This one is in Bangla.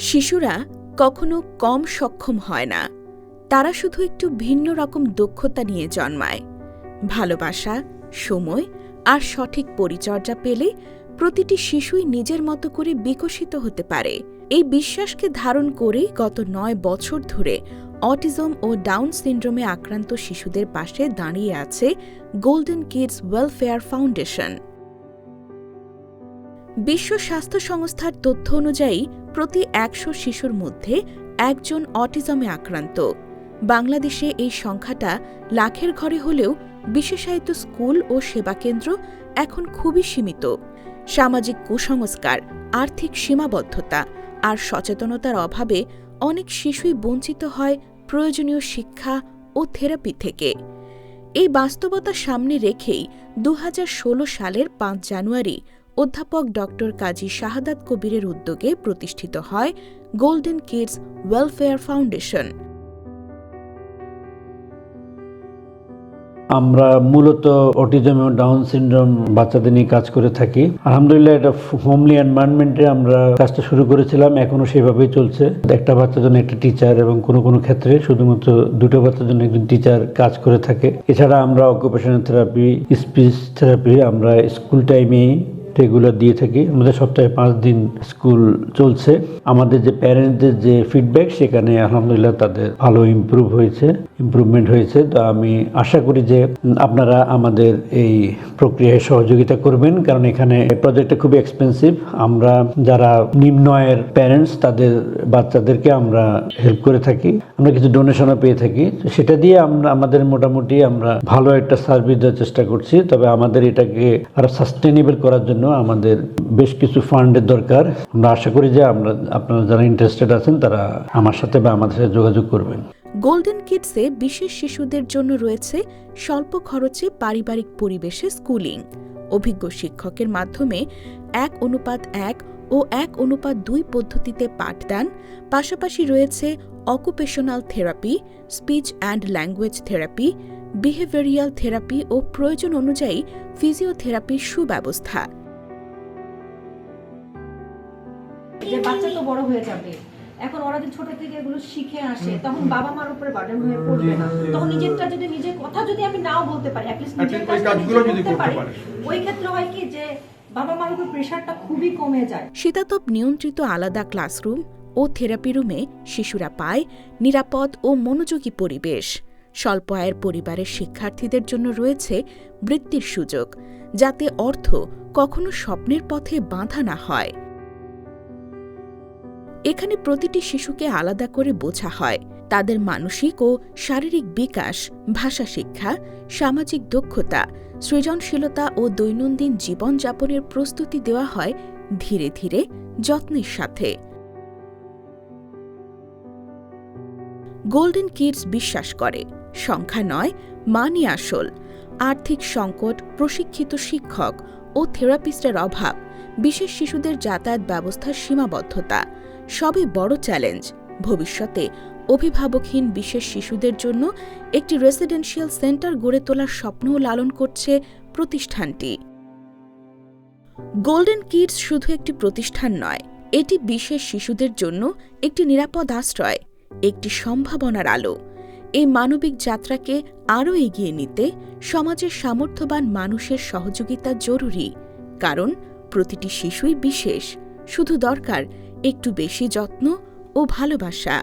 শিশুরা কখনো কম সক্ষম হয় না, তারা শুধু একটু ভিন্ন রকম দক্ষতা নিয়ে জন্মায়। ভালোবাসা, সময় আর সঠিক পরিচর্যা পেলে প্রতিটি শিশুই নিজের মতো করে বিকশিত হতে পারে। এই বিশ্বাসকে ধারণ করেই গত ৯ বছর ধরে অটিজম ও ডাউন সিন্ড্রোমে আক্রান্ত শিশুদের পাশে দাঁড়িয়ে আছে গোল্ডেন কিডস ওয়েলফেয়ার ফাউন্ডেশন। বিশ্ব স্বাস্থ্য সংস্থার তথ্য অনুযায়ী প্রতি ১০০ শিশুর মধ্যে একজন অটিজমে আক্রান্ত। বাংলাদেশে এই সংখ্যাটা লাখের ঘরে হলেও বিশেষায়িত স্কুল ও সেবাকেন্দ্র এখন খুবই সীমিত। সামাজিক কুসংস্কার, আর্থিক সীমাবদ্ধতা আর সচেতনতার অভাবে অনেক শিশুই বঞ্চিত হয় প্রয়োজনীয় শিক্ষা ও থেরাপি থেকে। এই বাস্তবতা সামনে রেখেই ২০১৬ সালের ৫ জানুয়ারি অধ্যাপক ড. কাজী শাহাদাত কবিরের উদ্যোগে প্রতিষ্ঠিত হয় গোল্ডেন কিডস ওয়েলফেয়ার ফাউন্ডেশন। আমরা মূলত অটিজম এবং ডাউন সিনড্রোম বাচ্চাদের নিয়ে কাজ করে থাকি। আলহামদুলিল্লাহ, এটা হোমলি এনভায়রনমেন্টে আমরা কাজটা শুরু করেছিলাম, এখনো সেভাবেই চলছে। একটা বাচ্চার জন্য একটা টিচার এবং কোনো ক্ষেত্রে শুধুমাত্র 2টো বাচ্চার জন্য একজন টিচার কাজ করে থাকে। এছাড়া আমরা অকুপেশনাল থেরাপি, স্পিচ থেরাপি আমরা স্কুল টাইমেই রেগুলার দিয়ে থাকি। আমাদের সপ্তাহে 5 দিন স্কুল চলছে। আমাদের যে প্যারেন্টসদের যে ফিডব্যাক, সেখানে আলহামদুলিল্লাহ তাদের ভালো ইমপ্রুভমেন্ট হয়েছে। তো আমি আশা করি যে আপনারা আমাদের এই প্রক্রিয়ায় সহযোগিতা করবেন, কারণ এখানে প্রজেক্টটা খুবই এক্সপেন্সিভ। আমরা যারা নিম্ন আয়ের প্যারেন্টস, তাদের বাচ্চাদেরকে আমরা হেল্প করে থাকি, আমরা কিছু ডোনেশনও পেয়ে থাকি। তো সেটা দিয়ে আমাদের মোটামুটি আমরা ভালো একটা সার্ভিস দেওয়ার চেষ্টা করছি। তবে আমাদের এটাকে আরো সাস্টেনেবল করার জন্য আমাদের বেশ কিছু ফান্ডের দরকার। আমরা আশা করি যে আপনারা যারা ইন্টারেস্টেড আছেন তারা আমার সাথে বা আমাদের সাথে যোগাযোগ করবেন। গোল্ডেন কিডসে বিশেষ শিশুদের জন্য রয়েছে স্বল্প খরচে পারিবারিক পরিবেশে স্কুলিং, অভিজ্ঞ শিক্ষকের মাধ্যমে 1:1 ও 1:2 পদ্ধতিতে পাঠদান, পাশাপাশি রয়েছে occupational therapy, speech and language therapy, behavioural therapy ও প্রয়োজন অনুযায়ী ফিজিওথেরাপির সুব্যবস্থা। যে বাচ্চা তো বড় হয়ে যাবে, এখন ওরা যদি ছোট থেকে এগুলো শিখে আসে, তখন বাবা মার উপরে বার্ডেন হয়ে পড়বে না। তখন নিজেরটা যদি নিজের কথা যদি আমি নাও বলতে পারি, অ্যাটলিস্ট নিজের কাজগুলো যদি করতে পারি, ওই ক্ষেত্রে হয় কি যে বাবা মার উপর প্রেশারটা খুবই কমে যায়। শীতাতপ নিয়ন্ত্রিত আলাদা ক্লাসরুম ও থেরাপি রুমে শিশুরা পায় নিরাপদ ও মনোযোগী পরিবেশ। স্বল্প আয়ের পরিবারের শিক্ষার্থীদের জন্য রয়েছে বৃত্তির সুযোগ, যাতে অর্থ কখনো স্বপ্নের পথে বাঁধা না হয়। এখানে প্রতিটি শিশুকে আলাদা করে বোঝা হয়। তাদের মানসিক ও শারীরিক বিকাশ, ভাষা শিক্ষা, সামাজিক দক্ষতা, সৃজনশীলতা ও দৈনন্দিন জীবনযাপনের প্রস্তুতি দেওয়া হয় ধীরে ধীরে, যত্নের সাথে। গোল্ডেন কিডস বিশ্বাস করে সংখ্যা নয়, মানই আসল। আর্থিক সংকট, প্রশিক্ষিত শিক্ষক ও থেরাপিস্টের অভাব, বিশেষ শিশুদের যাতায়াত ব্যবস্থার সীমাবদ্ধতা সবই বড় চ্যালেঞ্জ। ভবিষ্যতে অভিভাবকহীন বিশেষ শিশুদের জন্য একটি রেসিডেন্সিয়াল সেন্টার গড়ে তোলার স্বপ্নও লালন করছে প্রতিষ্ঠানটি। গোল্ডেন কিডস শুধু একটি প্রতিষ্ঠান নয়, এটি বিশেষ শিশুদের জন্য একটি নিরাপদ আশ্রয়, একটি সম্ভাবনার আলো। এই মানবিক যাত্রাকে আরও এগিয়ে নিতে সমাজের সামর্থ্যবান মানুষের সহযোগিতা জরুরি, কারণ প্রতিটি শিশুই বিশেষ, শুধু দরকার একটু বেশি যত্ন ও ভালোবাসা।